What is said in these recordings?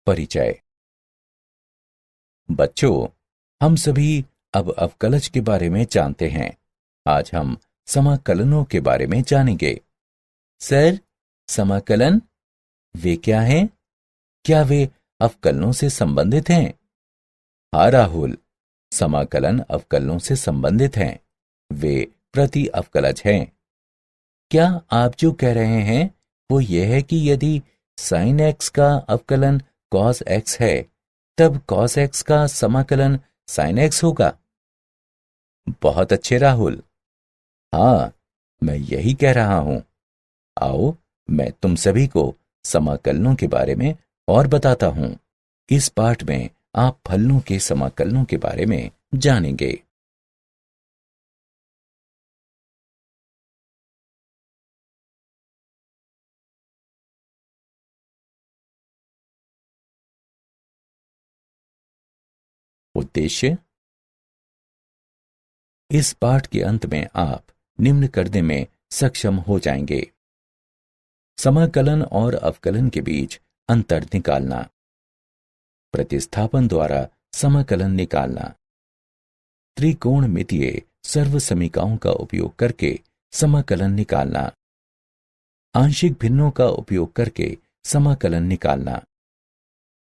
परिचय। बच्चों, हम सभी अब अवकलज के बारे में जानते हैं। आज हम समाकलनों के बारे में जानेंगे। सर, समाकलन वे क्या हैं? क्या वे अवकलनों से संबंधित हैं? हाँ राहुल, समाकलन अवकलनों से संबंधित हैं। वे प्रति अवकलज हैं। क्या आप जो कह रहे हैं वो ये है कि यदि sin x का अवकलन cos x है, तब cos x का समाकलन sin x होगा? बहुत अच्छे राहुल। हाँ, मैं यही कह रहा हूं। आओ, मैं तुम सभी को समाकलनों के बारे में और बताता हूं। इस पाठ में आप फलनों के समाकलनों के बारे में जानेंगे। उद्देश्य। इस पाठ के अंत में आप निम्न करने में सक्षम हो जाएंगे। समाकलन और अवकलन के बीच अंतर निकालना, प्रतिस्थापन द्वारा समाकलन निकालना, त्रिकोणमितीय सर्वसमीकाओं का उपयोग करके समाकलन निकालना, आंशिक भिन्नों का उपयोग करके समाकलन निकालना,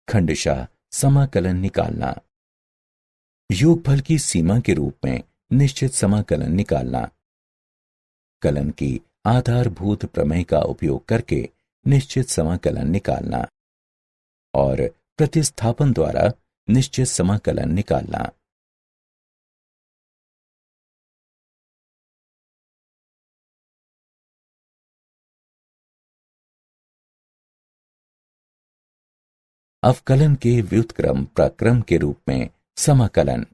खंडशः समाकलन निकालना, योगफल की सीमा के रूप में निश्चित समाकलन निकालना, कलन की आधारभूत प्रमेय का उपयोग करके निश्चित समाकलन निकालना और प्रतिस्थापन द्वारा निश्चित समाकलन निकालना। अवकलन के व्युत्क्रम प्रक्रम के रूप में समाकलन।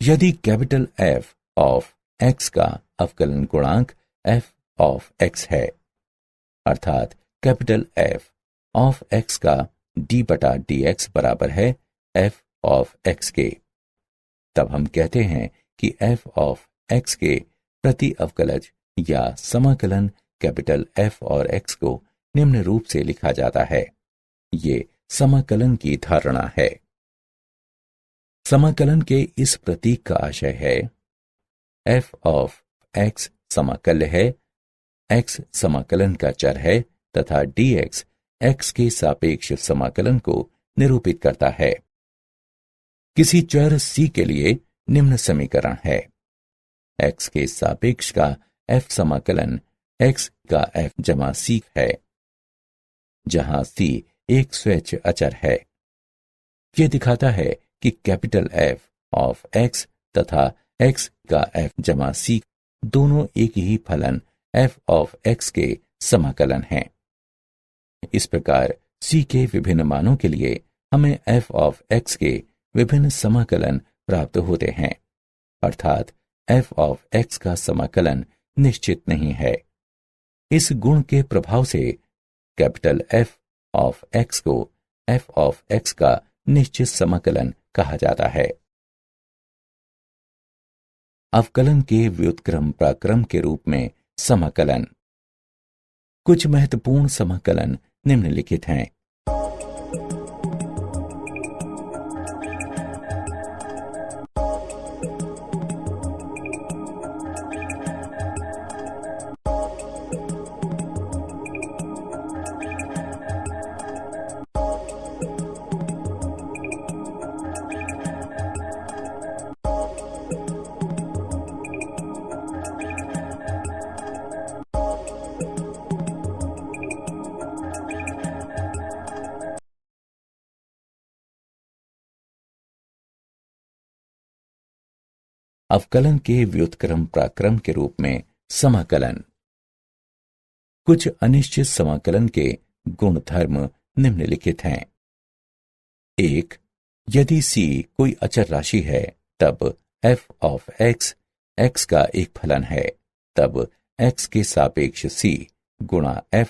यदि कैपिटल F ऑफ x का अवकलन गुणांक f ऑफ x है, अर्थात कैपिटल F ऑफ x का d बटा dx बराबर है f ऑफ x के, तब हम कहते हैं कि f ऑफ x के प्रति अवकलज या समाकलन कैपिटल F और x को निम्न रूप से लिखा जाता है। ये समाकलन की धारणा है। समाकलन के इस प्रतीक का आशय है f ऑफ x समाकल्य है, x समाकलन का चर है तथा dx x के सापेक्ष समाकलन को निरूपित करता है। किसी चर c के लिए निम्न समीकरण है। x के सापेक्ष का f समाकलन x का f जमा c है, जहां c एक स्वैच्छ अचर है। यह दिखाता है कि कैपिटल F ऑफ x तथा x का f जमा c दोनों एक ही फलन f ऑफ x के समाकलन हैं। इस प्रकार c के विभिन्न मानों के लिए हमें f ऑफ x के विभिन्न समाकलन प्राप्त होते हैं, अर्थात f ऑफ x का समाकलन निश्चित नहीं है। इस गुण के प्रभाव से कैपिटल F ऑफ x को f ऑफ x का निश्चित समाकलन कहा जाता है। अवकलन के व्युत्क्रम प्रक्रम के रूप में समाकलन। कुछ महत्वपूर्ण समाकलन निम्नलिखित हैं। अवकलन के व्युत्क्रम प्रक्रम के रूप में समाकलन। कुछ अनिश्चित समाकलन के गुणधर्म निम्नलिखित हैं। 1. यदि c कोई अचर राशि है, तब f ऑफ x x का एक फलन है, तब x के सापेक्ष c गुणा f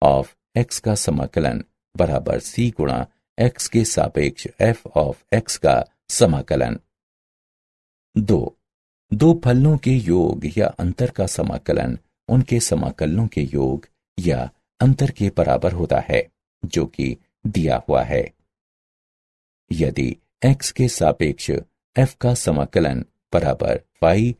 ऑफ x का समाकलन बराबर c गुणा x के सापेक्ष f ऑफ x का समाकलन। 2. दो फलनों के योग या अंतर का समाकलन उनके समाकलनों के योग या अंतर के बराबर होता है, जो कि दिया हुआ है। यदि x के सापेक्ष f का समाकलन बराबर फाई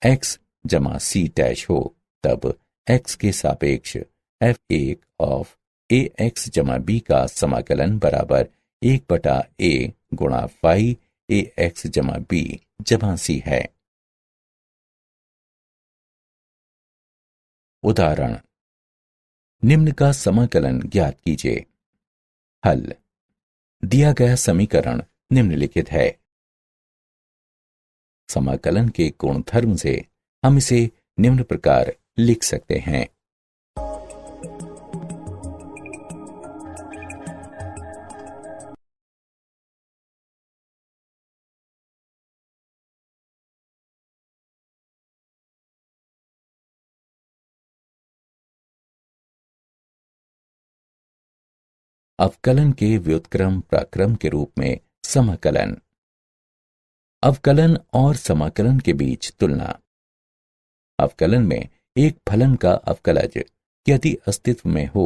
x जमा c डैश हो, तब x के सापेक्ष f1 ऑफ ax जमा b का समाकलन बराबर 1/a गुणा फाई ax जमा b जमा c है। उदाहरण, निम्न का समाकलन ज्ञात कीजिए। हल। दिया गया समीकरण निम्नलिखित है। समाकलन के गुणधर्म से हम इसे निम्न प्रकार लिख सकते हैं। अवकलन के व्युत्क्रम प्राक्रम के रूप में समाकलन। अवकलन और समाकलन के बीच तुलना। अवकलन में एक फलन का अवकलज यदि अस्तित्व में हो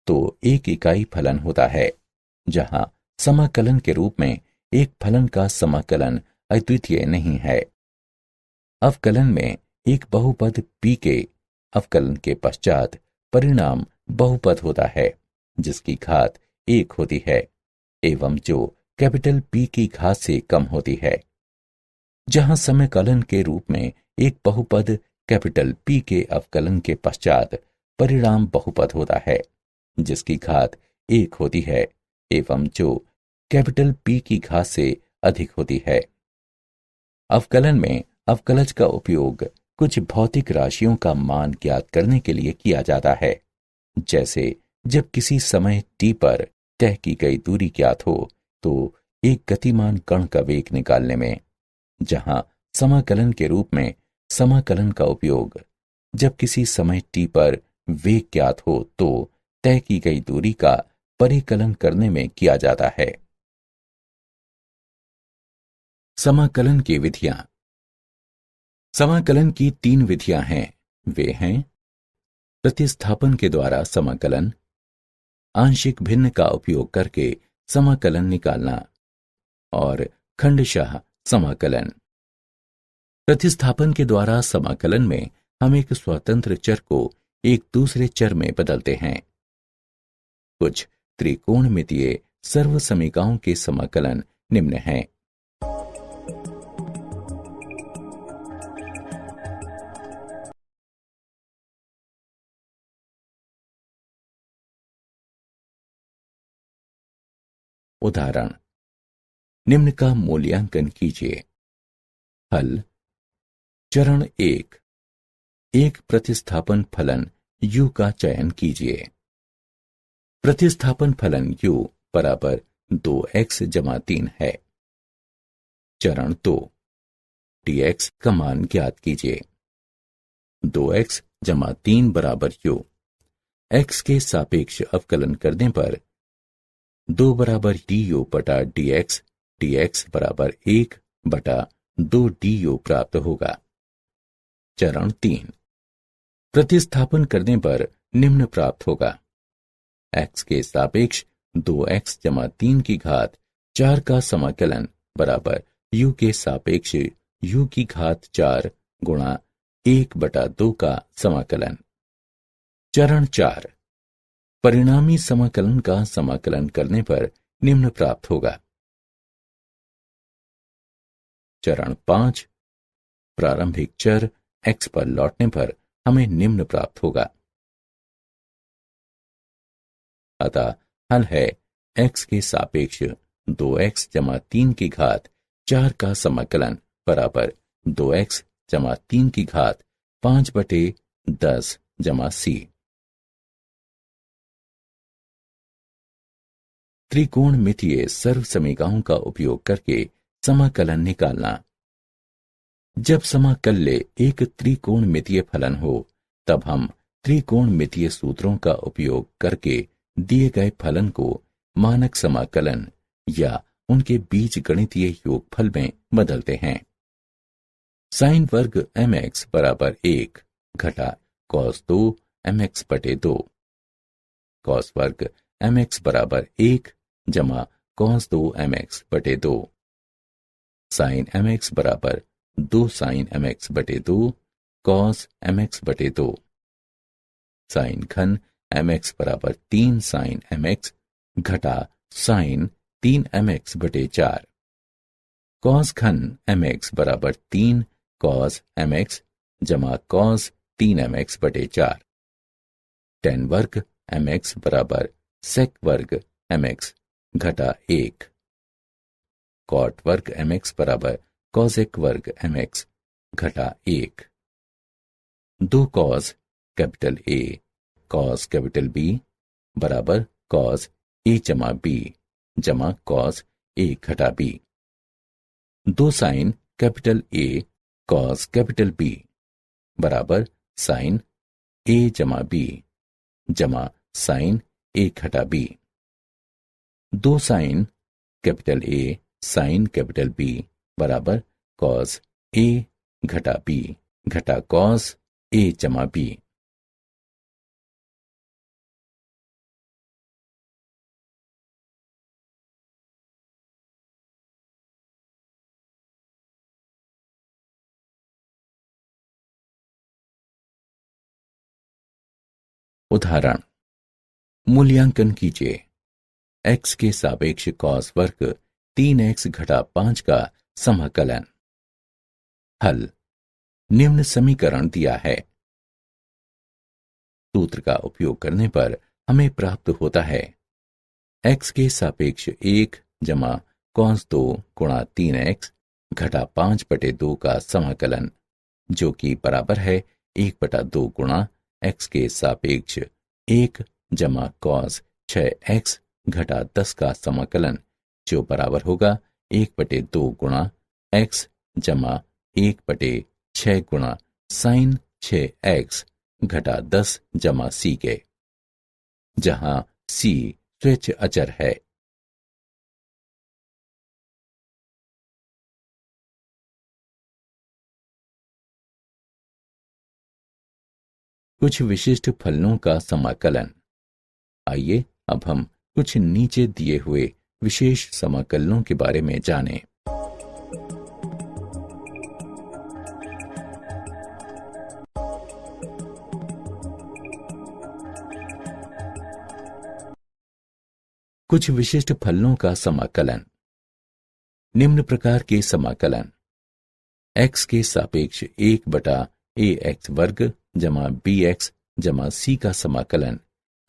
तो एक इकाई फलन होता है, जहां समाकलन के रूप में एक फलन का समाकलन अद्वितीय नहीं है। अवकलन में एक बहुपद p के अवकलन के पश्चात परिणाम बहुपद होता है जिसकी घात 1 होती है एवं जो कैपिटल P की घात से कम होती है। जहां समाकलन के रूप में एक बहुपद कैपिटल P के अवकलन के पश्चात परिणाम बहुपद होता है जिसकी घात 1 होती है एवं जो कैपिटल P की घात से अधिक होती है। अवकलन में अवकलज का उपयोग कुछ भौतिक राशियों का मान ज्ञात करने के लिए किया जाता है, जैसे जब किसी समय t पर तय की गई दूरी ज्ञात हो तो एक गतिमान कण का वेग निकालने में, जहां समाकलन के रूप में समाकलन का उपयोग जब किसी समय t पर वेग ज्ञात हो तो तय की गई दूरी का परिकलन करने में किया जाता है। समाकलन की विधियां। समाकलन की 3 विधियां हैं। वे हैं प्रतिस्थापन के द्वारा समाकलन, आंशिक भिन्न का उपयोग करके समाकलन निकालना और खंडशः समाकलन। प्रतिस्थापन के द्वारा समाकलन में हम एक स्वतंत्र चर को एक दूसरे चर में बदलते हैं। कुछ त्रिकोणमितीय सर्वसमीकाओं के समाकलन निम्न हैं। उदाहरण, निम्न का मूल्यांकन कीजिए। हल। चरण 1, एक प्रतिस्थापन फलन u का चयन कीजिए। प्रतिस्थापन फलन u बराबर 2x जमा 3 है। चरण 2, dx का मान ज्ञात कीजिए। 2x जमा 3 बराबर u। x के सापेक्ष अवकलन करने पर 2 बराबर du बटा dx, dx बराबर 1 बटा 2 du प्राप्त होगा। चरण 3, प्रतिस्थापन करने पर निम्न प्राप्त होगा। x के सापेक्ष 2x जमा 3 की घात 4 का समाकलन बराबर u के सापेक्ष u की घात 4 गुणा 1 बटा 2 का समाकलन। चरण 4, परिणामी समाकलन का समाकलन करने पर निम्न प्राप्त होगा। चरण 5, प्रारंभिक चर x पर लौटने पर हमें निम्न प्राप्त होगा। अतः हल है x के सापेक्ष 2x जमा 3 की घात 4 का समाकलन बराबर 2x जमा 3 की घात 5/10 जमा c। त्रिकोणमितीय सर्वसमीकाओं का उपयोग करके समाकलन निकालना। जब समाकल्य एक त्रिकोणमितीय फलन हो तब हम त्रिकोणमितीय सूत्रों का उपयोग करके दिए गए फलन को मानक समाकलन या उनके बीजगणितीय योगफल में बदलते हैं। साइन वर्ग mx बराबर 1 घटा cos 2 mx/2, cos वर्ग mx बराबर 1 जमा कॉस 2 mx बटे 2। साइन mx बराबर 2 साइन mx बटे 2 कॉस mx बटे 2। साइन घन mx बराबर 3 साइन mx घटा साइन 3 mx बटे 4। कॉस घन mx बराबर 3 कॉस mx जमा कॉस 3 mx बटे 4। टेन वर्ग mx बराबर सेक वर्ग mx घटा 1। कॉट वर्ग mx बराबर कॉसेक वर्ग mx घटा 1। 2 cos capital A cos capital B बराबर कॉस A जमा B जमा कॉस A घटा B। 2 sine capital A cos capital B बराबर साइन A जमा B जमा साइन A घटा B। 2 sine capital A sine capital B बराबर कॉस A घटा B घटा कॉस A जमा B। उदाहरण मूल्यांकन कीजिए। x के सापेक्ष कॉस वर्ग 3x घटा 5 का समाकलन। हल निम्न समीकरण दिया है। सूत्र का उपयोग करने पर हमें प्राप्त होता है x के सापेक्ष 1 जमा कॉस 2 गुणा 3x घटा 5 बटे 2 का समाकलन, जो कि बराबर है 1 बटा 2 गुणा x के सापेक्ष 1 जमा कॉस 6x घटा 10 का समाकलन, जो बराबर होगा 1 बटे 2 गुणा x जमा 1 बटे 6 गुणा साइन 6x घटा 10 जमा c के, जहां c स्वेच्छ अचर है। कुछ विशिष्ट फलनों का समाकलन। आइए अब हम कुछ नीचे दिए हुए विशेष समाकलनों के बारे में जानें। कुछ विशिष्ट फलनों का समाकलन। निम्न प्रकार के समाकलन: x के सापेक्ष 1 बटा ax वर्ग जमा bx जमा c का समाकलन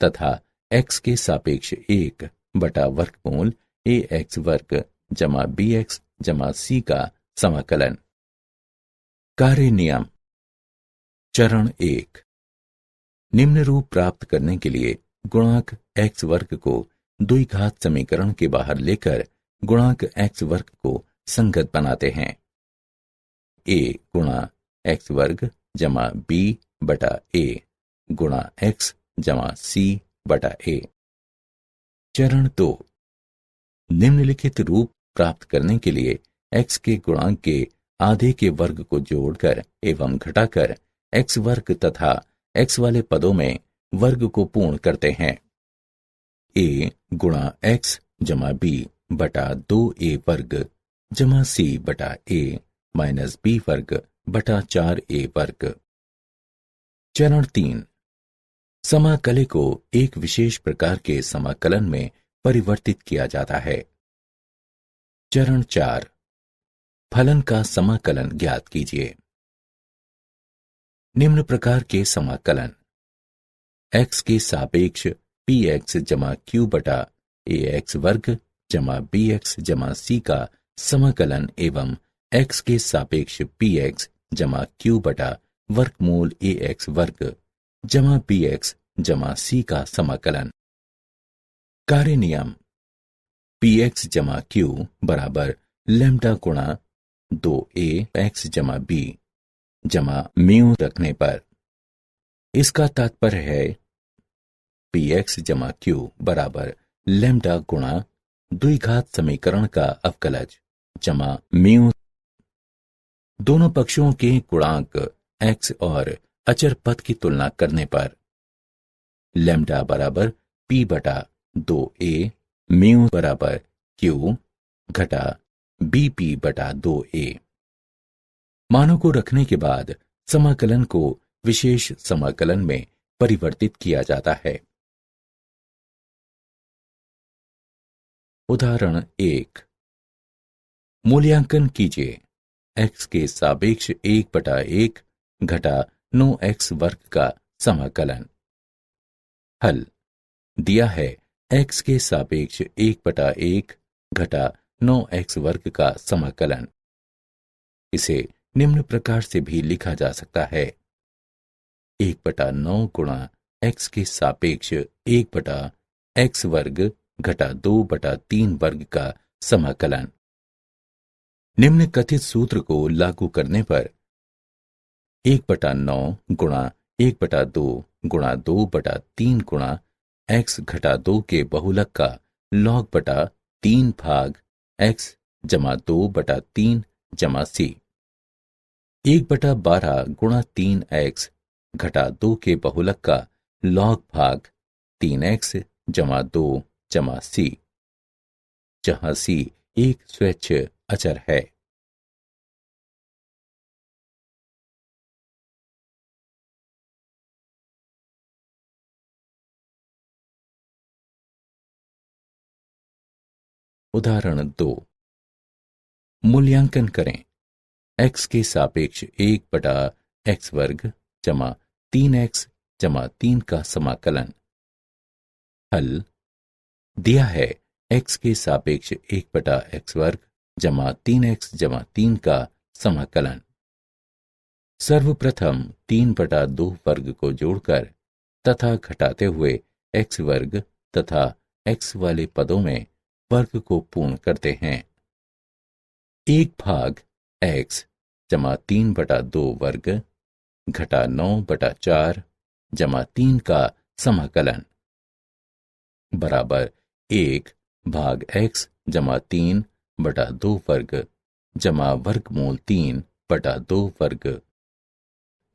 तथा x के सापेक्ष 1 बटा वर्गमूल ax वर्ग जमा bx जमा c का समाकलन। कार्य नियम। चरण 1। निम्न रूप प्राप्त करने के लिए गुणांक x वर्ग को द्विघात समीकरण के बाहर लेकर गुणांक x वर्ग को संगत बनाते हैं। a गुणा x वर्ग जमा b बटा a गुणा x जमा c बटा a। चरण 2। निम्नलिखित रूप प्राप्त करने के लिए x के गुणांक के आधे के वर्ग को जोड़कर एवं घटाकर x वर्ग तथा x वाले पदों में वर्ग को पूर्ण करते हैं। a गुणा x जमा b बटा 2a वर्ग जमा c बटा a माइनस b वर्ग बटा 4a वर्ग। चरण 3। समाकले को एक विशेष प्रकार के समाकलन में परिवर्तित किया जाता है। चरण 4। फलन का समाकलन ज्ञात कीजिए। निम्न प्रकार के समाकलन: x के सापेक्ष px जमा q बटा ax वर्ग जमा bx जमा c का समाकलन एवं x के सापेक्ष px जमा q बटा वर्गमूल ax वर्ग जमा bx जमा c का समाकलन। कार्य नियम। px जमा q बराबर लैम्डा गुणा 2a x जमा b जमा म्यू रखने पर। इसका तात्पर्य है px जमा q बराबर लैम्डा गुणा द्विघात समीकरण का अवकलज जमा म्यू। दोनों पक्षों के गुणांक x और अचर पद की तुलना करने पर लैम्डा बराबर p बटा 2a म्यू बराबर क्यू घटा बीपी बटा 2a। मानों को रखने के बाद समाकलन को विशेष समाकलन में परिवर्तित किया जाता है। उदाहरण 1। मूल्यांकन कीजिए x के सापेक्ष 1/1 घटा 9x वर्ग का समाकलन। हल दिया है x के सापेक्ष 1/1 घटा 9x वर्ग का समाकलन। इसे निम्न प्रकार से भी लिखा जा सकता है 1/9 गुणा x के सापेक्ष 1/x वर्ग घटा 2/3 वर्ग का समाकलन। निम्न कथित सूत्र को लागू करने पर 1/9 गुणा 1/2 गुणा 2/3 गुणा x घटा 2 के बहुलक का log बटा 3 भाग x जमा 2/3 जमा c। 1/12 गुणा 3x घटा 2 के बहुलक का log भाग 3x जमा 2 जमा c, जहां c एक स्वैच्छ अचर है। उदाहरण 2। मूल्यांकन करें x के सापेक्ष 1/x वर्ग जमा 3x जमा 3 का समाकलन। हल दिया है x के सापेक्ष 1/x वर्ग जमा 3x जमा 3 का समाकलन। सर्वप्रथम 3/2 वर्ग को जोड़कर तथा घटाते हुए x वर्ग तथा x वाले पदों में वर्ग को पूर्ण करते हैं। 1 भाग x जमा 3/2 वर्ग घटा 9/4 जमा 3 का समाकलन बराबर 1 भाग x जमा 3/2 वर्ग जमा वर्गमूल 3/2 वर्ग।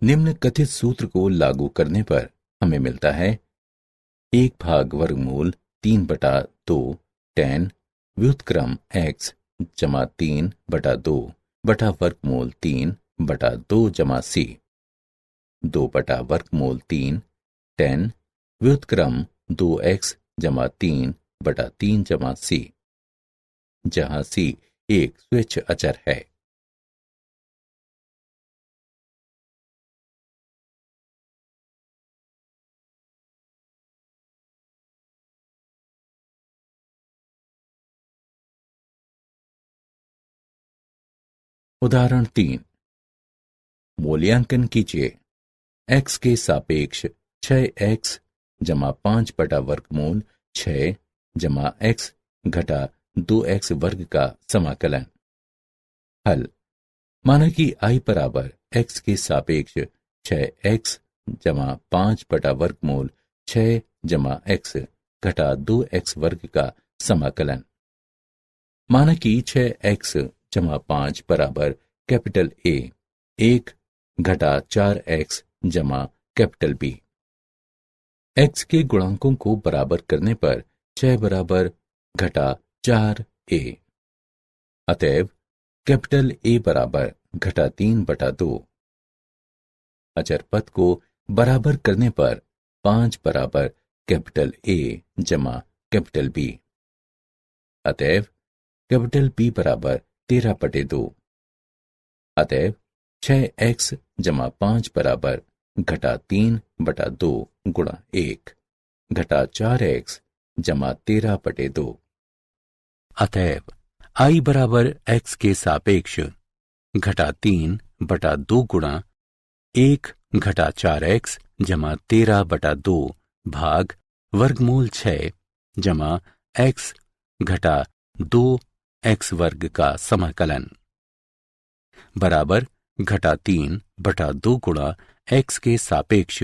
निम्न कथित सूत्र को लागू करने पर हमें मिलता है 1 भाग वर्गमूल 3/2 tan व्युत्क्रम x जमा 3/2 बटा वर्गमूल 3/2 जमा c। 2 बटा वर्गमूल 3 tan व्युत्क्रम 2x जमा 3/3 जमा c, जहां c एक स्वैच्छ अचर है। उदाहरण 3। मूल्यांकन कीजिए x के सापेक्ष 6x जमा 5 बटा वर्गमूल 6 जमा x घटा 2x वर्ग का समाकलन। हल माना कि i बराबर x के सापेक्ष 6x जमा 5 बटा वर्गमूल 6 जमा x घटा 2x वर्ग का समाकलन। माना कि 6x जमा 5 बराबर कैपिटल A 1 घटा 4x जमा कैपिटल B। x के गुणांकों को बराबर करने पर 6 बराबर घटा 4a। अतएव कैपिटल A बराबर घटा 3/2। अचर पद को बराबर करने पर 5 बराबर कैपिटल A जमा कैपिटल B। अतएव कैपिटल B बराबर 13/2। अतएव 6x जमा 5 बराबर घटा 3/2 गुणा 1 घटा 4x जमा 13/2। अतएव i बराबर x के सापेक्ष घटा 3/2 गुणा 1 घटा 4x जमा 13/2 भाग वर्गमूल 6 जमा x घटा 2x वर्ग का समाकलन बराबर घटा 3/2 गुणा x के सापेक्ष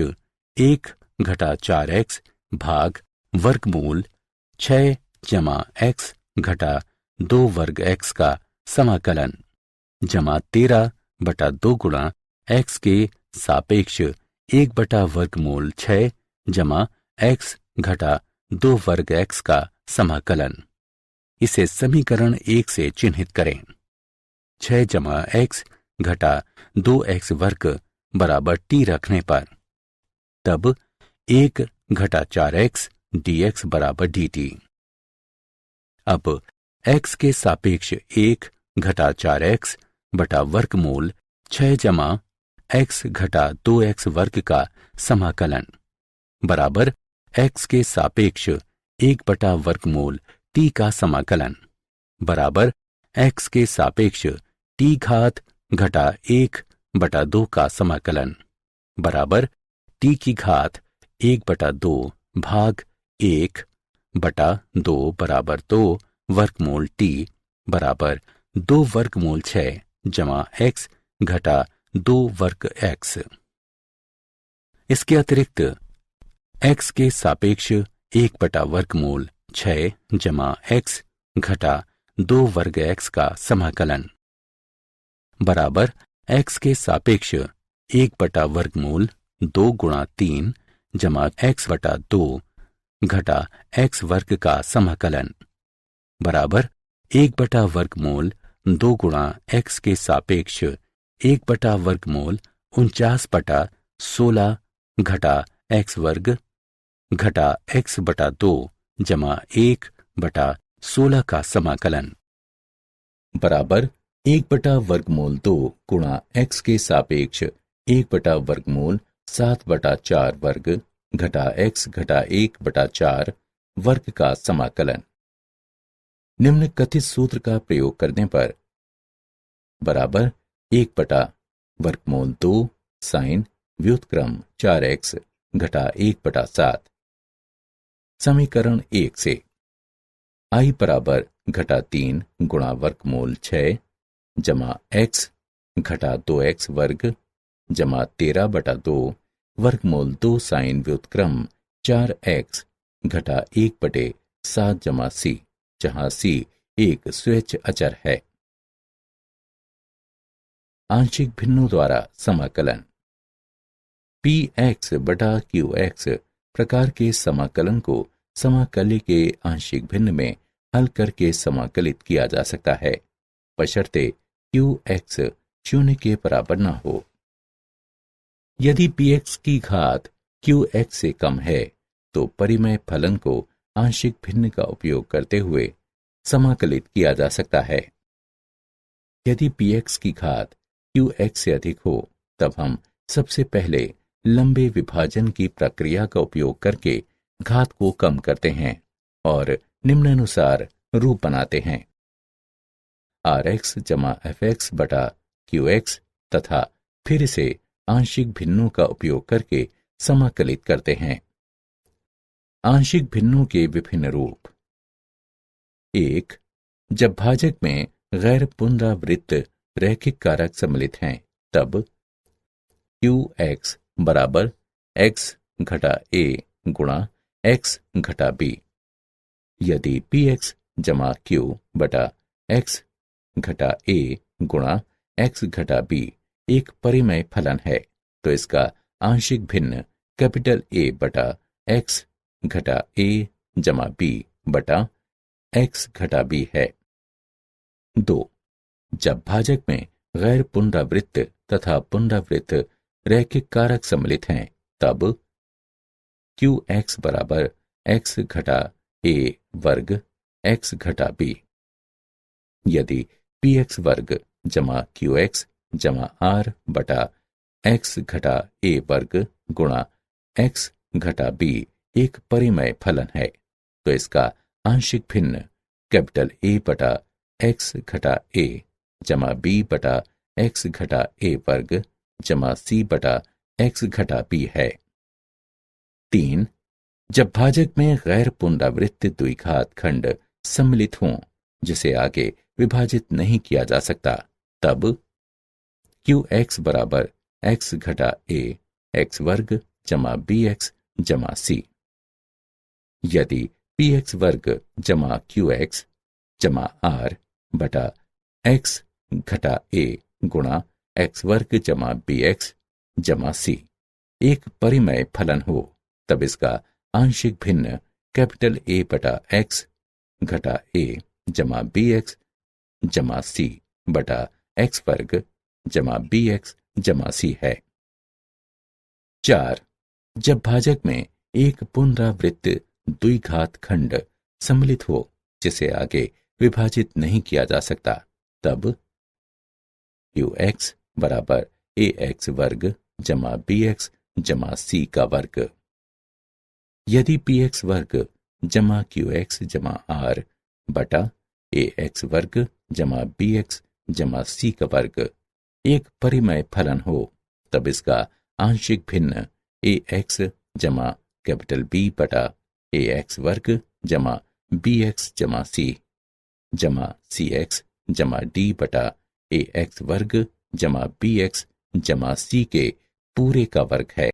1 घटा 4x भाग वर्गमूल 6 जमा x घटा 2 वर्ग x का समाकलन जमा 13/2 गुणा x के सापेक्ष 1 बटा वर्गमूल 6 जमा x घटा 2 वर्ग x का समाकलन। इसे समीकरण 1 से चिन्हित करें। 6 जमा एक्स घटा 2x वर्ग बराबर t रखने पर तब 1 घटा 4x dx बराबर dt। अब x के सापेक्ष 1 घटा 4x बटा वर्गमूल 6 जमा x घटा 2x वर्ग का समाकलन बराबर x के सापेक्ष 1 बटा वर्गमूल t का समाकलन बराबर x के सापेक्ष t घात घटा 1 बटा 2 का समाकलन बराबर t की घात 1 बटा 2 भाग 1 बटा 2 बराबर 2 वर्गमूल t बराबर 2 वर्गमूल 6 जमा x घटा 2 वर्ग x। इसके अतिरिक्त x के सापेक्ष 1 बटा वर्गमूल 6 जमा x घटा 2 वर्ग x का समाकलन बराबर x के सापेक्ष 1 बटा वर्गमूल 2 गुणा 3 जमा x बटा 2 घटा x वर्ग का समाकलन बराबर 1 बटा वर्गमूल 2 गुणा x के सापेक्ष 1 बटा वर्गमूल 49 बटा 16 घटा x वर्ग घटा x बटा 2 जमा 1 बटा 16 का समाकलन बराबर 1 बटा वर्गमूल 2 गुणा x के सापेक्ष 1 बटा वर्गमूल 7 बटा 4 वर्ग घटा x घटा 1 बटा 4 वर्ग का समाकलन। निम्न कथित सूत्र का प्रयोग करने पर बराबर 1 बटा वर्गमूल 2 साइन व्युत्क्रम 4x घटा 1 बटा 7। समीकरण 1 से i बराबर घटा 3 गुणा वर्गमूल 6 जमा x घटा 2x वर्ग जमा 13 बटा 2 वर्गमूल 2 साइन व्युत्क्रम 4x घटा 1 बटे 7 जमा c, जहां c एक स्वेच्छ अचर है। आंशिक भिन्नों द्वारा समाकलन। px बटा qx प्रकार के समाकलन को समाकल्य के आंशिक भिन्न में हल करके समाकलित किया जा सकता है, बशर्ते qx 0 के बराबर न हो। यदि px की घात qx से कम है तो परिमेय फलन को आंशिक भिन्न का उपयोग करते हुए समाकलित किया जा सकता है। यदि px की घात qx से अधिक हो तब हम सबसे पहले लंबे विभाजन की प्रक्रिया का उपयोग करके घात को कम करते हैं और निम्नानुसार रूप बनाते हैं। rx जमा fx बटा qx तथा फिर इसे आंशिक भिन्नों का उपयोग करके समाकलित करते हैं। आंशिक भिन्नों के विभिन्न रूप। 1. जब भाजक में गैर पुनरावृत्त रैखिक कारक सम्मिलित हैं तब qx बराबर x घटा a गुणा x घटा b। यदि px जमा q बटा x घटा a गुणा x घटा b एक परिमेय फलन है तो इसका आंशिक भिन्न कैपिटल A बटा x घटा a जमा b बटा x घटा b है। 2. जब भाजक में गैर पुनरावृत्त तथा पुनरावृत्त रैखिक कारक सम्मिलित हैं तब qx बराबर x घटा a वर्ग x घटा b। यदि px वर्ग जमा qx जमा r बटा x घटा a वर्ग गुणा x घटा b एक परिमेय फलन है तो इसका आंशिक भिन्न कैपिटल A बटा x घटा a जमा b बटा x घटा a वर्ग जमा c बटा x घटा b है। 3. जब भाजक में गैर पुनरावृत्त द्विघात खंड सम्मिलित हों जिसे आगे विभाजित नहीं किया जा सकता तब qx बराबर x घटा a x वर्ग जमा bx जमा c। यदि px वर्ग जमा qx जमा r बटा x घटा a गुणा x वर्ग जमा bx जमा c एक परिमेय फलन हो तब इसका आंशिक भिन्न कैपिटल A बटा x घटा ए जमा बी एक्स जमा सी बटा एक्स वर्ग जमा बी एक्स जमा सी है। 4. जब भाजक में एक पुनरावृत्त द्विघात खंड सम्मिलित हो जिसे आगे विभाजित नहीं किया जा सकता, तब क्यू एक्स बराबर ए एक्स वर्ग जमा बी एक्स जमा सी का वर्ग। यदि पी एक्स वर्ग जमा क्यू एक्स जमा आर बटा ए एक्स वर्ग जमा बी एक्स जमा सी का वर्ग एक परिमेय फलन हो, तब इसका आंशिक भिन्न ए एक्स जमा कैपिटल बी बटा ए एक्स वर्ग जमा बी एक्स जमा सी एक्स जमा डी बटा ए एक्स वर्ग जमा बी एक्स जमा सी के पूरे का वर्ग है।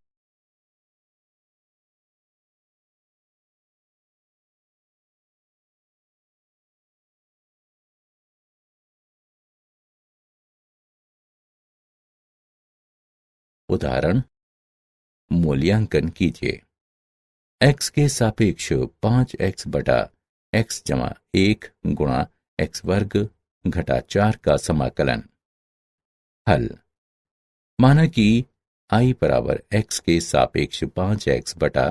उदाहरण मूल्यांकन कीजिए। x के सापेक्ष 5x बटा x जमा 1 गुणा x वर्ग घटा 4 का समाकलन। हल। माना कि i बराबर x के सापेक्ष 5x बटा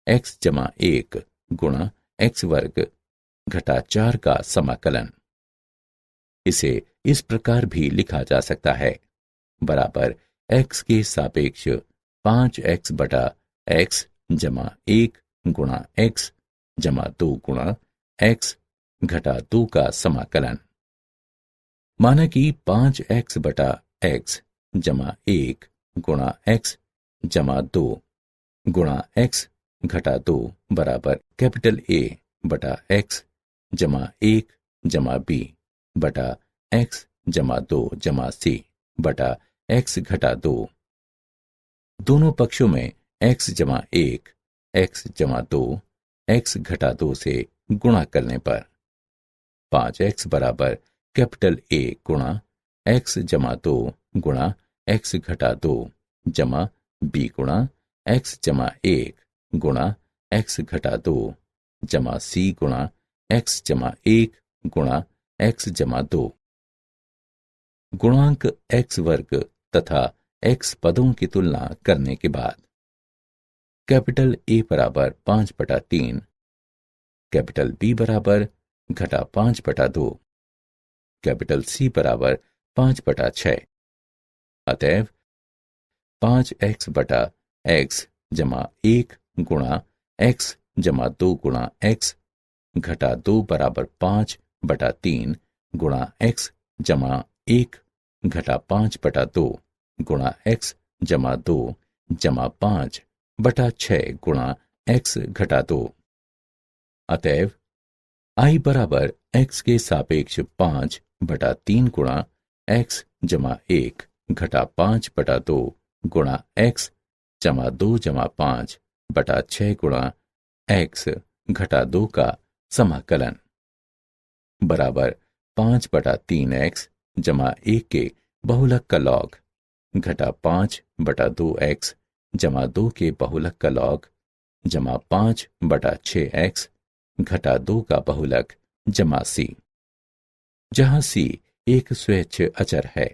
x जमा 1 गुणा x वर्ग घटा 4 का समाकलन। इसे इस प्रकार भी लिखा जा सकता है, बराबर x के सापेक्ष 5x बटा x जमा 1 गुणा x जमा 2 गुणा x घटा 2 का समाकलन। माना कि 5x बटा x जमा 1 गुणा x जमा 2 गुणा x घटा 2 बराबर कैपिटल A बटा x जमा 1 जमा b बटा x जमा 2 जमा c बटा x घटा 2। दोनों पक्षों में x जमा 1 x जमा 2 x घटा 2 से गुणा करने पर 5x बराबर कैपिटल A गुणा x जमा 2 गुणा x घटा 2 जमा b गुणा x जमा 1 गुणा x घटा 2 जमा c गुणा x जमा 1 गुणा x जमा 2। गुणांक x वर्ग तथा x पदों की तुलना करने के बाद कैपिटल A बराबर 5 बटा 3, कैपिटल B बराबर घटा 5 बटा 2, कैपिटल C बराबर 5 बटा 6। अतएव 5x बटा x जमा 1 गुणा x जमा 2 गुणा x घटा 2 बराबर 5 बटा 3 गुणा x जमा 1 घटा 5 बटा 2 गुणा x जमा 2 जमा 5 बटा 6 गुणा x घटा 2। अतएव i बराबर x के सापेक्ष 5 बटा 3 गुणा x जमा 1 घटा 5 बटा 2 गुणा x जमा 2 जमा 5 बटा 6 गुणा x घटा 2 का समाकलन बराबर 5 बटा 3x जमा 1 के बहुलक का लॉग घटा 5 बटा 2x जमा 2 के बहुलक का लॉग जमा 5 बटा 6x घटा 2 का बहुलक जमा c, जहां c एक स्वैच्छ अचर है।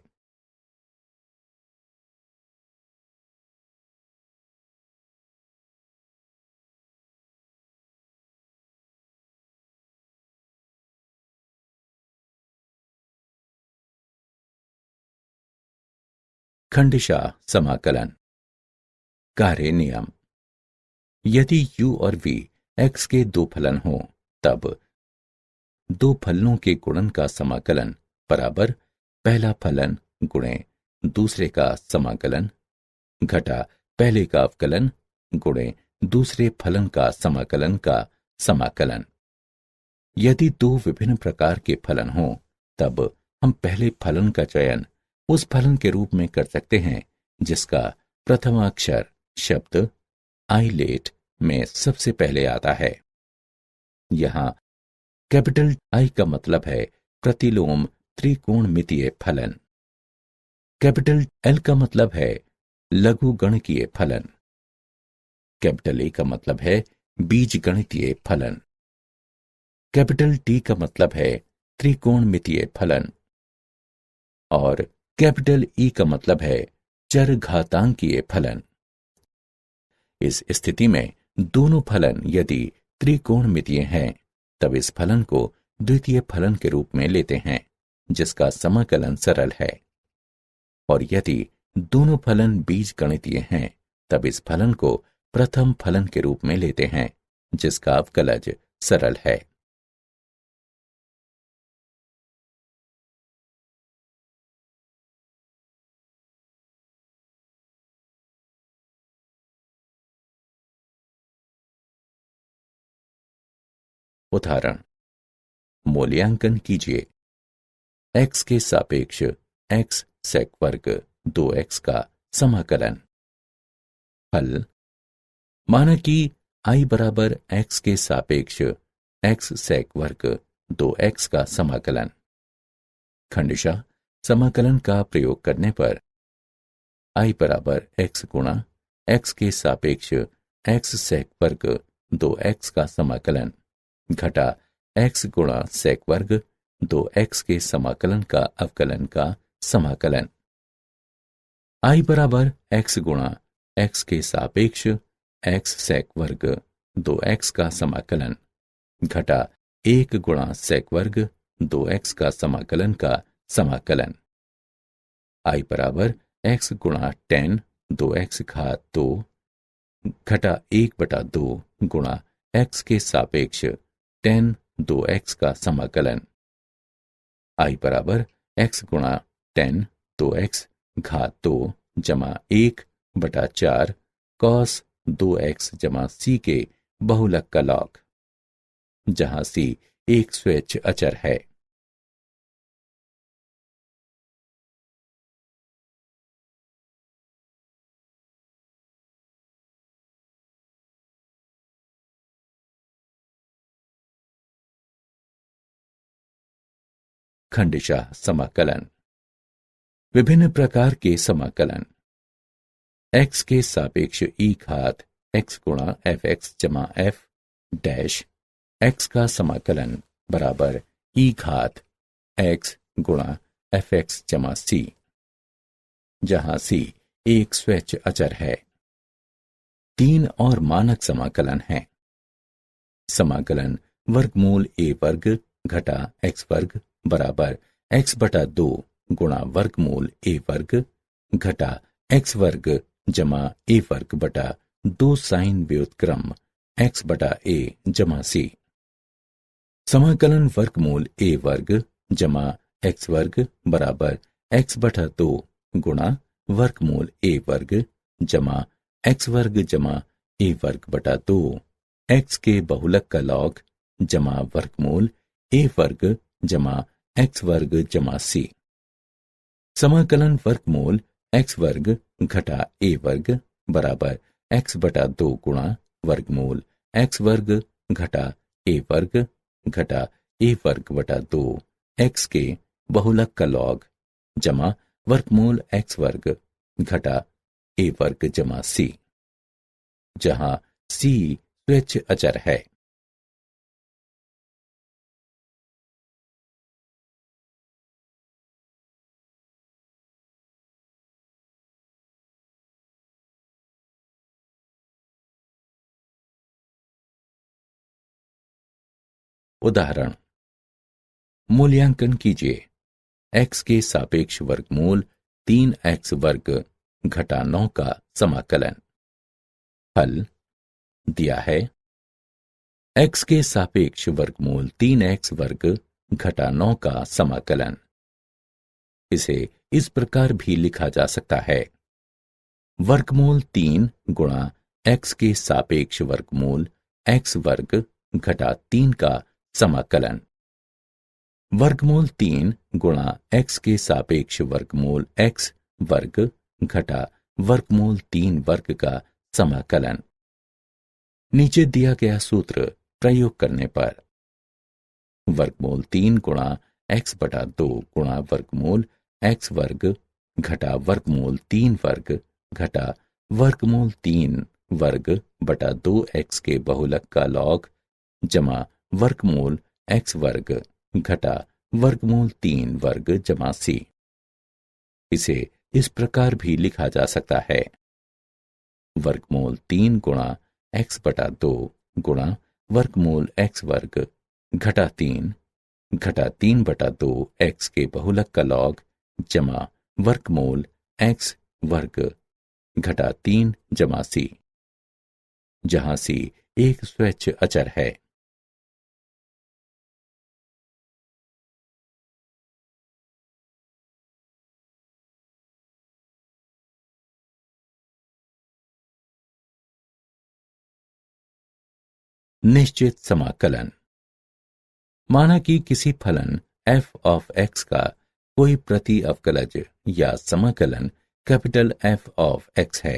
खंडशः समाकलन। कार्य नियम। यदि u और v x के दो फलन हों, तब दो फलनों के गुणन का समाकलन बराबर पहला फलन गुणे दूसरे का समाकलन घटा पहले का अवकलन गुणे दूसरे फलन का समाकलन का समाकलन। यदि दो विभिन्न प्रकार के फलन हों, तब हम पहले फलन का चयन उस फलन के रूप में कर सकते हैं जिसका प्रथम अक्षर शब्द आइलेट में सबसे पहले आता है। यहां कैपिटल I का मतलब है प्रतिलोम त्रिकोणमितीय फलन, कैपिटल L का मतलब है लघुगणकीय फलन, कैपिटल A का मतलब है बीजगणितीय फलन। कैपिटल टी का मतलब है त्रिकोणमितीय फलन और कैपिटल ई का मतलब है चरघातांकीय फलन। इस स्थिति में दोनों फलन यदि त्रिकोणमितीय हैं तब इस फलन को द्वितीय फलन के रूप में लेते हैं जिसका समाकलन सरल है, और यदि दोनों फलन बीजगणितीय हैं तब इस फलन को प्रथम फलन के रूप में लेते हैं जिसका अवकलज सरल है। उदाहरण, मूल्यांकन कीजिए। x के सापेक्ष x सेक वर्ग 2x का समाकलन। हल, माना कि i बराबर x के सापेक्ष x सेक वर्ग 2x का समाकलन। खंडशः समाकलन का प्रयोग करने पर i बराबर x गुणा x के सापेक्ष x सेक वर्ग 2x का समाकलन घटा x गुणा सेक वर्ग 2x के समाकलन का अवकलन का समाकलन। i बराबर x गुणा x के सापेक्ष x सेक वर्ग 2x का समाकलन घटा 1 गुणा सेक वर्ग 2x का समाकलन का समाकलन। i बराबर x गुणा tan 2x घात 2 घटा 1/2 गुणा x के सापेक्ष tan 2x का समाकलन। i बराबर x गुणा tan 2x घात 2 जमा 1/4 cos 2x जमा c के बहुलक का लॉग, जहां c एक स्वेच्छ अचर है। खंडशः समाकलन। विभिन्न प्रकार के समाकलन। x के सापेक्ष e घात x गुणा fx जमा f डैश x का समाकलन बराबर e घात x गुणा fx जमा c, जहां c एक स्वेच्छ अचर है। 3 और मानक समाकलन हैं। समाकलन वर्गमूल a वर्ग घटा x वर्ग बराबर x/2 गुणा वर्गमूल a वर्ग घटा x वर्ग जमा a वर्ग बटा 2 साइन व्युत्क्रम x/a जमा c। समाकलन वर्गमूल a वर्ग जमा x वर्ग बराबर x/2 गुणा वर्गमूल a वर्ग जमा x वर्ग जमा a वर्ग बटा 2 x के बहुलक का लॉग जमा वर्गमूल a वर्ग जमा x वर्ग जमा c। समाकलन वर्गमूल x वर्ग घटा a वर्ग बराबर x/2 गुणा वर्गमूल x वर्ग घटा a वर्ग घटा a वर्ग बटा 2 x के बहुलक का लॉग जमा वर्गमूल x वर्ग घटा a वर्ग जमा c, जहां c स्वेच्छ अचर है। उदाहरण, मूल्यांकन कीजिए। x के सापेक्ष वर्गमूल 3x वर्ग घटा 9 का समाकलन। हल दिया है x के सापेक्ष वर्गमूल 3x वर्ग घटा 9 का समाकलन। इसे इस प्रकार भी लिखा जा सकता है, वर्गमूल 3 गुणा x के सापेक्ष वर्गमूल x वर्ग घटा 3 का समाकलन। वर्गमूल 3 गुणा x के सापेक्ष वर्गमूल x वर्ग घटा वर्गमूल 3 वर्ग का समाकलन। नीचे दिया गया सूत्र प्रयोग करने पर वर्गमूल 3 गुणा x/2 गुणा वर्गमूल x वर्ग घटा वर्गमूल 3 वर्ग घटा वर्गमूल 3 वर्ग बटा 2x के बहुलक का लॉग जमा वर्गमूल एक्स वर्ग घटा वर्गमूल 3 वर्ग जमा सी। इसे इस प्रकार भी लिखा जा सकता है, वर्गमूल 3 गुणा एक्स बटा 2 गुणा वर्गमूल एक्स वर्ग घटा 3 बटा 2 एक्स के बहुलक का लॉग जमा वर्गमूल एक्स वर्ग घटा 3 जमा सी, जहां सी एक स्वैच्छ अचर है। निश्चित समाकलन। माना कि किसी फलन f ऑफ x का कोई प्रति अवकलज या समाकलन कैपिटल F ऑफ x है,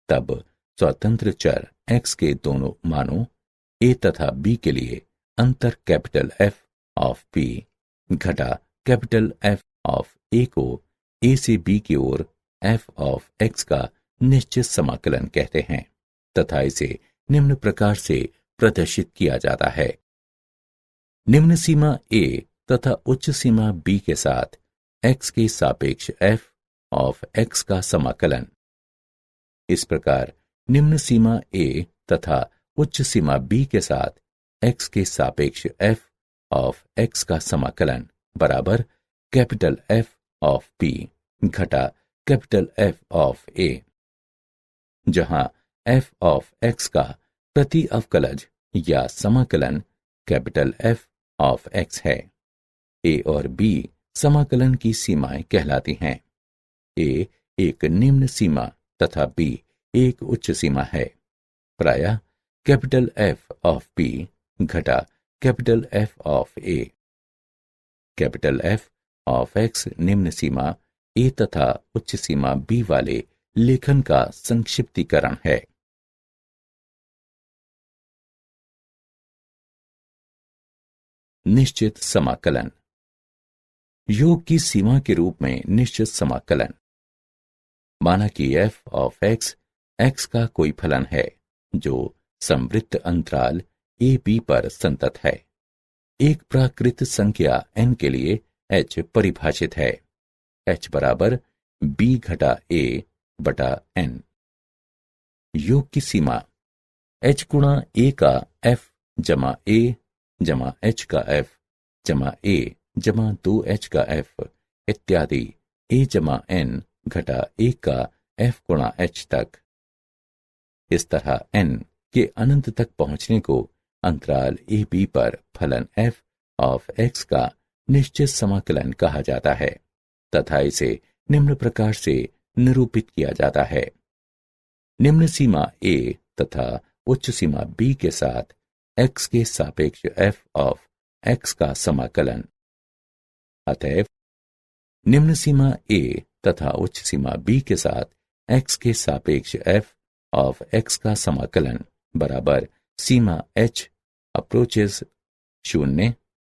तब स्वतंत्र चर x के दोनों मानों a तथा b के लिए अंतर कैपिटल F ऑफ b घटा कैपिटल F ऑफ a को a से b की ओर f ऑफ x का निश्चित समाकलन कहते हैं तथा इसे निम्न प्रकार से प्रदर्शित किया जाता है। निम्न सीमा a तथा उच्च सीमा b के साथ x के सापेक्ष f ऑफ x का समाकलन। इस प्रकार निम्न सीमा a तथा उच्च सीमा b के साथ x के सापेक्ष f ऑफ x का समाकलन बराबर कैपिटल F ऑफ b घटा कैपिटल F ऑफ a, जहां f ऑफ x का प्रति अवकलज या समाकलन कैपिटल F ऑफ x है। a और b समाकलन की सीमाएं कहलाती हैं। a एक निम्न सीमा तथा b एक उच्च सीमा है। प्रायः कैपिटल F ऑफ b घटा capital F of a। Capital F of x निम्न सीमा a तथा उच्च सीमा b वाले लेखन का संक्षिप्तीकरण है। निश्चित समाकलन। योग की सीमा के रूप में निश्चित समाकलन। माना कि f ऑफ x x का कोई फलन है जो संवृत्त अंतराल a b पर संतत है। एक प्राकृत संख्या n के लिए h परिभाषित है, h बराबर b घटा a बटा n। योग की सीमा h गुणा a का f जमा a जमा h का f जमा a जमा 2h का f इत्यादि a जमा n घटा 1 का f गुणा h तक। इस तरह n के अनंत तक पहुंचने को अंतराल a b पर फलन f ऑफ x का निश्चित समाकलन कहा जाता है तथा इसे निम्न प्रकार से निरूपित किया जाता है। निम्न सीमा a तथा उच्च सीमा b के साथ x के सापेक्ष f ऑफ x का समाकलन। अतएव निम्न सीमा a तथा उच्च सीमा b के साथ x के सापेक्ष f ऑफ x का समाकलन बराबर सीमा h अप्रोचेस 0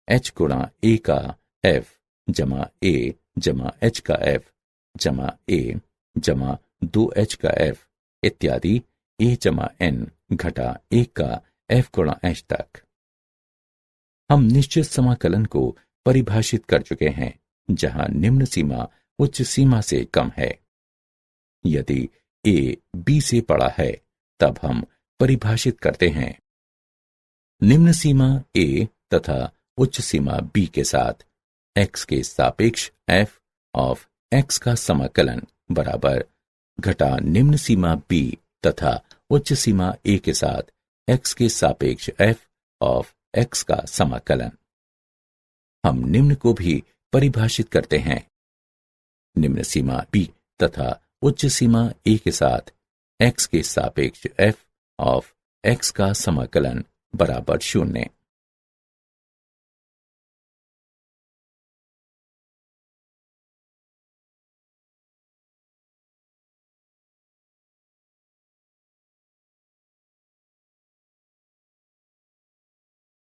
h गुणा a का f जमा a जमा h का f जमा a जमा 2h का f इत्यादि a जमा n घटा 1 का f गुणा h तक। हम निश्चित समाकलन को परिभाषित कर चुके हैं जहां निम्न सीमा उच्च सीमा से कम है। यदि a b से बड़ा है तब हम परिभाषित करते हैं निम्न सीमा a तथा उच्च सीमा b के साथ x के सापेक्ष f ऑफ x का समाकलन बराबर घटा निम्न सीमा b तथा उच्च सीमा a के साथ x के सापेक्ष f ऑफ x का समाकलन। हम निम्न को भी परिभाषित करते हैं निम्न सीमा b तथा उच्च सीमा a के साथ x के सापेक्ष f ऑफ x का समाकलन बराबर 0।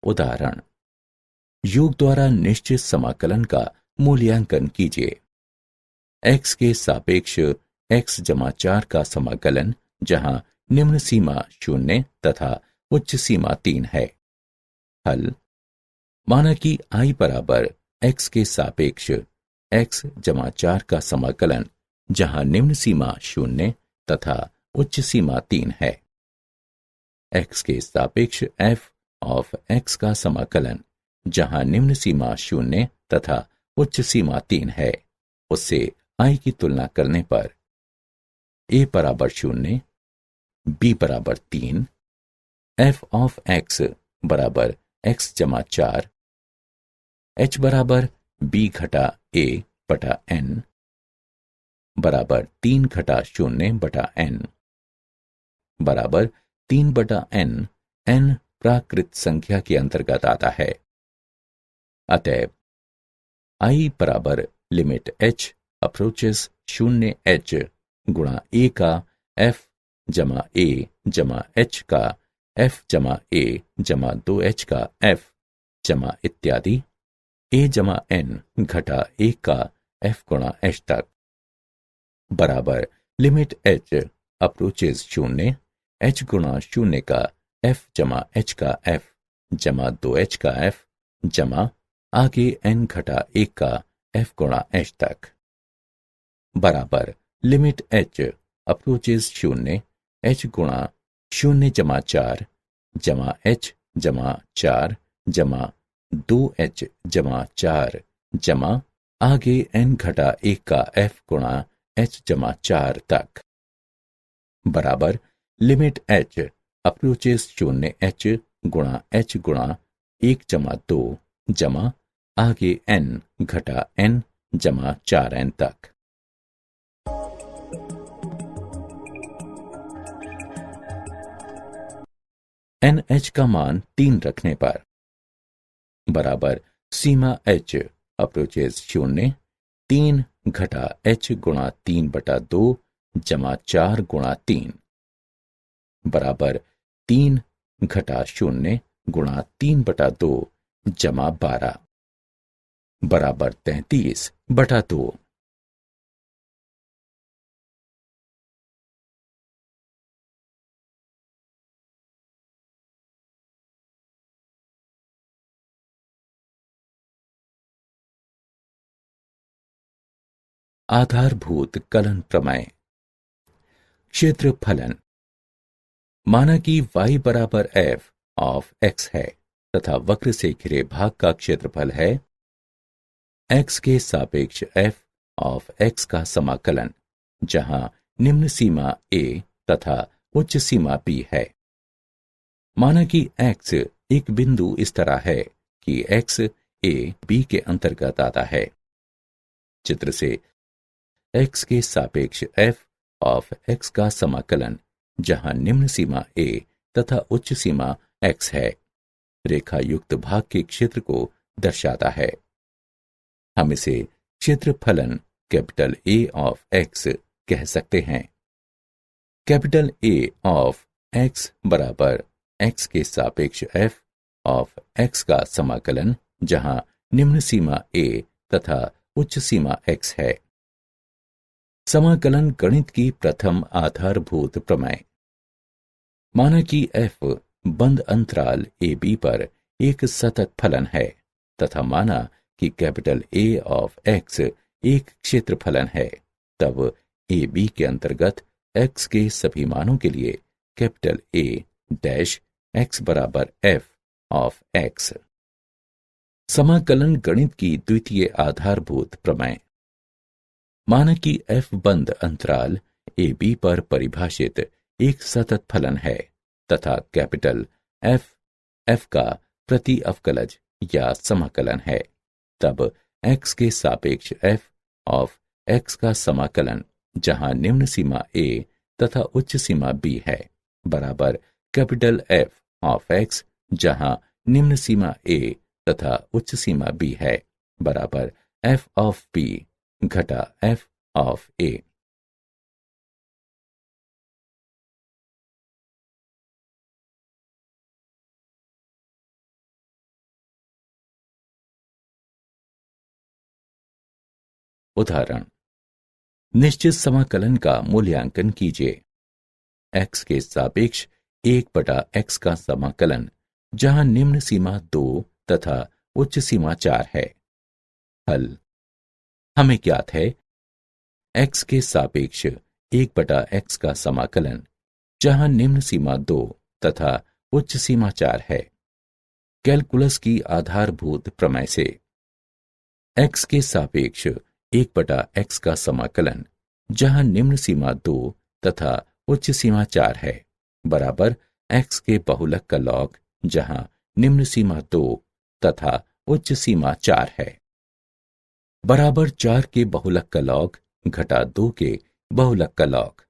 उदाहरण, योग द्वारा निश्चित समाकलन का मूल्यांकन कीजिए। x के सापेक्ष x जमा 4 का समाकलन जहां निम्न सीमा 0 तथा उच्च सीमा 3 है। हल, माना कि I बराबर x के सापेक्ष x जमा 4 का समाकलन, जहां निम्न सीमा 0 तथा उच्च सीमा 3 है। x के सापेक्ष f ऑफ x का समाकलन, जहां निम्न सीमा 0 तथा उच्च सीमा 3 है, उससे I की तुलना करने पर a बराबर 0, b बराबर 3, f ऑफ x बराबर x जमा 4, h बराबर b घटा a बटा n बराबर 3 घटा 0 बटा n बराबर 3 बटा n प्राकृत संख्या के अंतर्गत आता है। अतएव I बराबर लिमिट h अप्रोचेस 0h गुणा a का f जमा a जमा h का f जमा a जमा 2h का f जमा इत्यादि a जमा n घटा 1 का f गुणा h तक बराबर लिमिट h अप्रोचेस 0 h गुणा 0 का f जमा h का f जमा 2h का f जमा आगे n घटा 1 का f गुणा h तक बराबर लिमिट h अप्रोचेस 0 h गुणा 0 जमा 4 जमा h जमा 4 जमा 2h जमा 4 जमा आगे n घटा 1 का f गुणा h जमा 4 तक बराबर लिमिट h अप्रोचेस 0h गुणा h गुणा 1 जमा 2 जमा आगे n घटा n जमा 4n तक। NH का मान 3 रखने पर बराबर सीमा h अप्रोचेस 0 3 घटा h गुणा 3 बटा 2 जमा 4 गुणा 3 बराबर 3 घटा 0 गुणा 3 बटा 2 जमा 12 बराबर 33 बटा 2। आधारभूत कलन प्रमेय। क्षेत्रफलन। माना कि y बराबर f ऑफ x है तथा वक्र से घिरे भाग का क्षेत्रफल है x के सापेक्ष f ऑफ x का समाकलन, जहां निम्न सीमा a तथा उच्च सीमा b है। माना कि x एक बिंदु इस तरह है कि x a b के अंतर्गत आता है। चित्र से x के सापेक्ष f ऑफ x का समाकलन, जहां निम्न सीमा a तथा उच्च सीमा x है, रेखा युक्त भाग के क्षेत्र को दर्शाता है। हम इसे क्षेत्रफलन कैपिटल A ऑफ x कह सकते हैं। कैपिटल A ऑफ x बराबर x के सापेक्ष f ऑफ x का समाकलन, जहां निम्न सीमा a तथा उच्च सीमा x है। समाकलन गणित की प्रथम आधारभूत प्रमेय। माना कि f बंद अंतराल AB पर एक सतत फलन है तथा माना कि कैपिटल A ऑफ x एक क्षेत्रफलन है, तब AB के अंतर्गत x के सभी मानों के लिए कैपिटल A डैश x बराबर f ऑफ x। समाकलन गणित की द्वितीय आधारभूत प्रमेय। माना कि f बंद अंतराल AB पर परिभाषित एक सतत फलन है तथा कैपिटल f का प्रति अवकलज या समाकलन है, तब x के सापेक्ष f ऑफ x का समाकलन, जहां निम्न सीमा a तथा उच्च सीमा b है, बराबर कैपिटल F ऑफ x, जहां निम्न सीमा a तथा उच्च सीमा b है, बराबर f ऑफ b घटा f ऑफ a। उदाहरण। निश्चित समाकलन का मूल्यांकन कीजिए। x के सापेक्ष 1 बटा x का समाकलन, जहां निम्न सीमा 2 तथा उच्च सीमा 4 है। हल। हमें ज्ञात है x के सापेक्ष 1/x का समाकलन, जहां निम्न सीमा 2 तथा उच्च सीमा 4 है। कैलकुलस की आधारभूत प्रमेय से x के सापेक्ष 1/x का समाकलन, जहां निम्न सीमा 2 तथा उच्च सीमा 4 है, बराबर x के बहुलक का लॉग, जहां निम्न सीमा 2 तथा उच्च सीमा 4 है, बराबर 4 के बहुलक का लॉग घटा 2 के बहुलक का लॉग,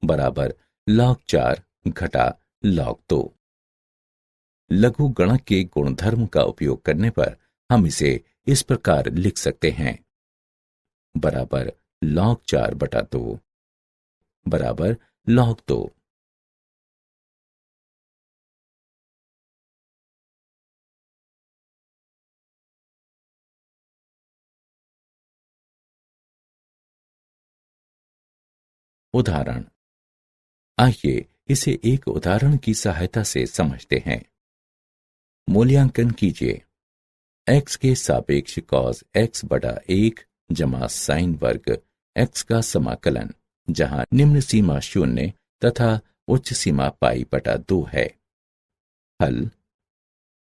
बराबर log 4 घटा log 2। लघु गणक के गुणधर्म का उपयोग करने पर हम इसे इस प्रकार लिख सकते हैं, बराबर log 4/2 बराबर log 2। उदाहरण। आइए इसे एक उदाहरण की सहायता से समझते हैं। मूल्यांकन कीजिए। x के सापेक्ष cos x/1 जमा साइन वर्ग x का समाकलन, जहां निम्न सीमा 0 तथा उच्च सीमा π/2 है। हल।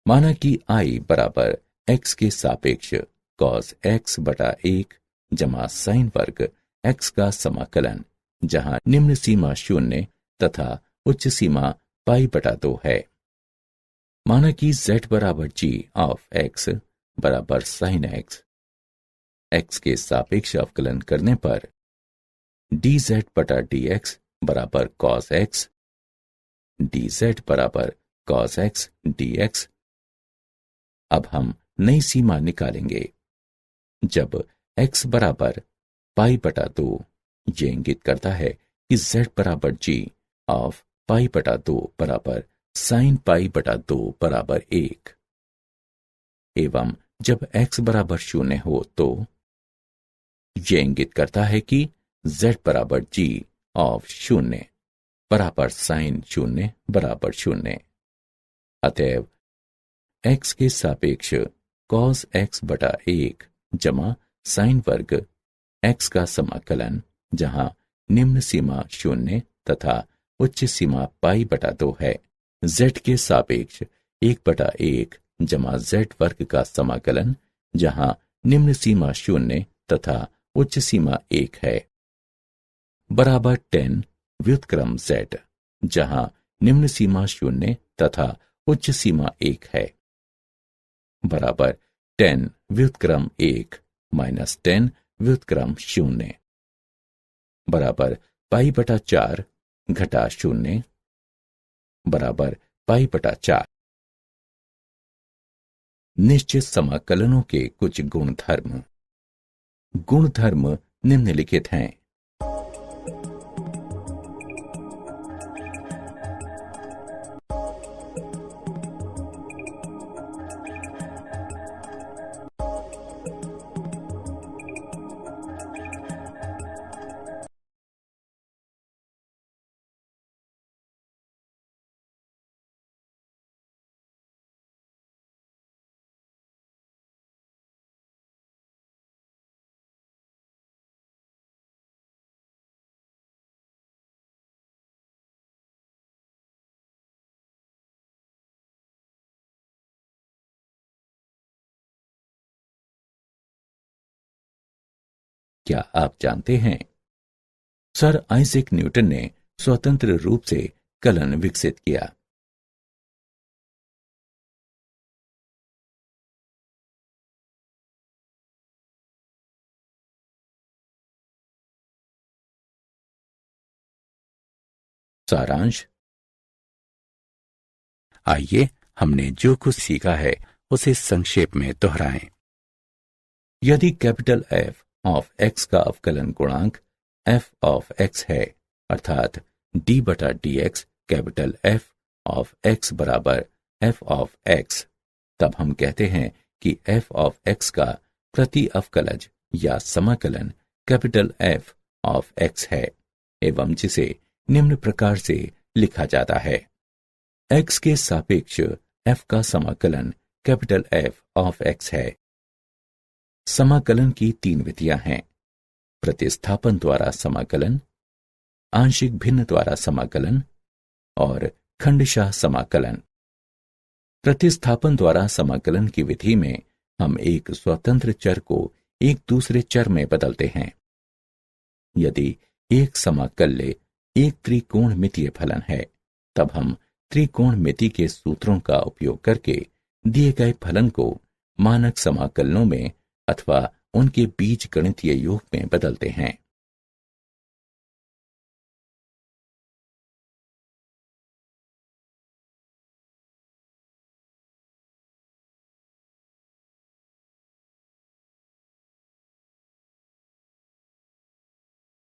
माना कि I बराबर x के सापेक्ष cos x/1 जमा साइन वर्ग x का समाकलन, जहां निम्न सीमा 0 तथा उच्च सीमा π/2 है। माना कि z बराबर g ऑफ x बराबर sin x के सापेक्ष अवकलन करने पर dz/dx बराबर cos x, dz बराबर cos x dx। अब हम नई सीमा निकालेंगे। जब x बराबर π/2, ये इंगित करता है कि z बराबर g ऑफ π/2 बराबर sin π/2 बराबर 1, एवं जब x बराबर 0 हो तो ये इंगित करता है कि z बराबर g ऑफ 0 बराबर sin 0 बराबर 0। अतएव x के सापेक्ष cos x/1 जमा साइन वर्ग x का समाकलन, जहां निम्न सीमा 0 तथा उच्च सीमा π/2 है, z के सापेक्ष 1/1 जमा z वर्ग का समाकलन, जहां निम्न सीमा 0 तथा उच्च सीमा 1 है, बराबर tan व्युत्क्रम z, जहां निम्न सीमा 0 तथा उच्च सीमा 1 है, बराबर tan व्युत्क्रम 1 माइनस tan व्युत्क्रम 0, बराबर π/4 घटा 0 बराबर π/4। निश्चित समाकलनों के कुछ गुणधर्म। गुणधर्म निम्नलिखित हैं। क्या आप जानते हैं, सर आइजैक न्यूटन ने स्वतंत्र रूप से कलन विकसित किया। सारांश। आइए हमने जो कुछ सीखा है उसे संक्षेप में दोहराएं। यदि कैपिटल F ऑफ x का अवकलन गुणांक f ऑफ x है, अर्थात d/dx capital F of x बराबर f ऑफ x, तब हम कहते हैं कि f ऑफ x का प्रति अवकलज या समाकलन कैपिटल F ऑफ x है, एवं जिसे निम्न प्रकार से लिखा जाता है। x के सापेक्ष f का समाकलन कैपिटल एफ ऑफ एक्स है। समाकलन की तीन विधियां हैं: प्रतिस्थापन द्वारा समाकलन, आंशिक भिन्न द्वारा समाकलन और खंडशः समाकलन। प्रतिस्थापन द्वारा समाकलन की विधि में हम एक स्वतंत्र चर को एक दूसरे चर में बदलते हैं। यदि एक समाकल्य एक त्रिकोणमितीय फलन है, तब हम त्रिकोणमिति के सूत्रों का उपयोग करके दिए गए फलन को मानक समाकलनों में अथवा उनके बीजगणितीय योग में बदलते हैं।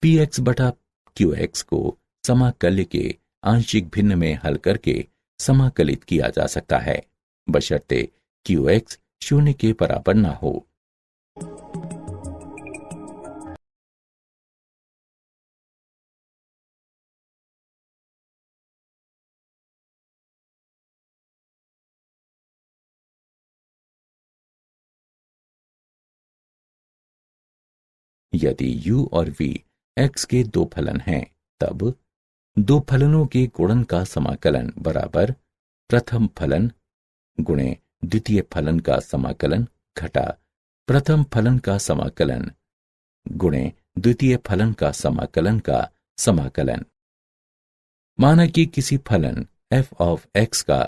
px बटा qx को समाकल्य के आंशिक भिन्न में हल करके समाकलित किया जा सकता है, बशर्ते qx शून्य के बराबर ना हो। यदि u और v x के दो फलन हैं, तब दो फलनों के गुणन का समाकलन बराबर प्रथम फलन गुणे द्वितीय फलन का समाकलन घटा प्रथम फलन का समाकलन गुणे द्वितीय फलन का समाकलन का समाकलन। माना कि किसी फलन f ऑफ x का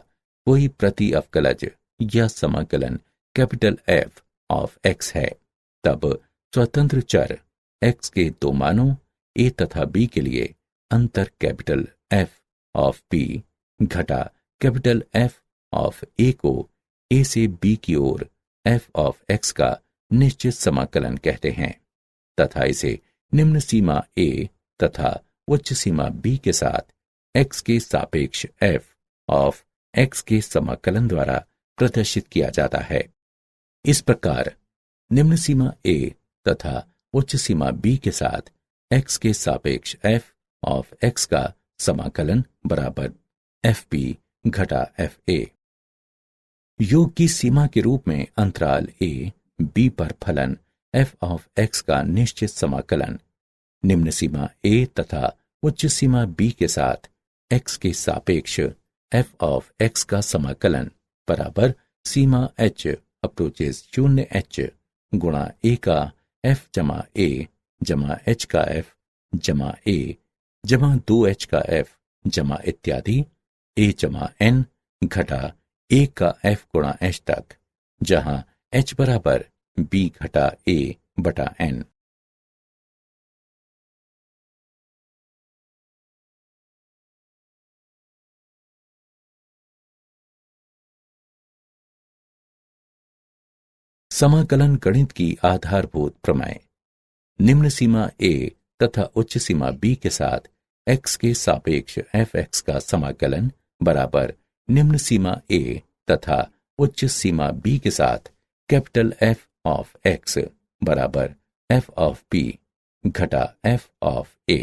कोई प्रति अवकलज या समाकलन कैपिटल F ऑफ x है, तब स्वतंत्र चर x के दो मानों a तथा b के लिए अंतर कैपिटल F ऑफ b घटा कैपिटल F ऑफ a को a से b की ओर f ऑफ x का निश्चित समाकलन कहते हैं तथा इसे निम्न सीमा a तथा उच्च सीमा b के साथ x के सापेक्ष f ऑफ x के समाकलन द्वारा प्रदर्शित किया जाता है। इस प्रकार निम्न सीमा a तथा उच्च सीमा b के साथ x के सापेक्ष f ऑफ x का समाकलन बराबर fb घटा fa। योग की सीमा के रूप में अंतराल a b पर फलन f ऑफ x का निश्चित समाकलन निम्न सीमा a तथा उच्च सीमा b के साथ x के सापेक्ष f ऑफ x का समाकलन बराबर सीमा h अप्रोचेस 0h गुणा a का f जमा a जमा h का f जमा a जमा 2h का f जमा इत्यादि a जमा n घटा a का f गुणा h तक, जहां h बराबर b घटा a बटा n। समाकलन गणित की आधारभूत प्रमेय। निम्न सीमा a तथा उच्च सीमा b के साथ x के सापेक्ष fx का समाकलन बराबर निम्न सीमा a तथा उच्च सीमा b के साथ कैपिटल F ऑफ x बराबर f ऑफ b घटा f ऑफ a।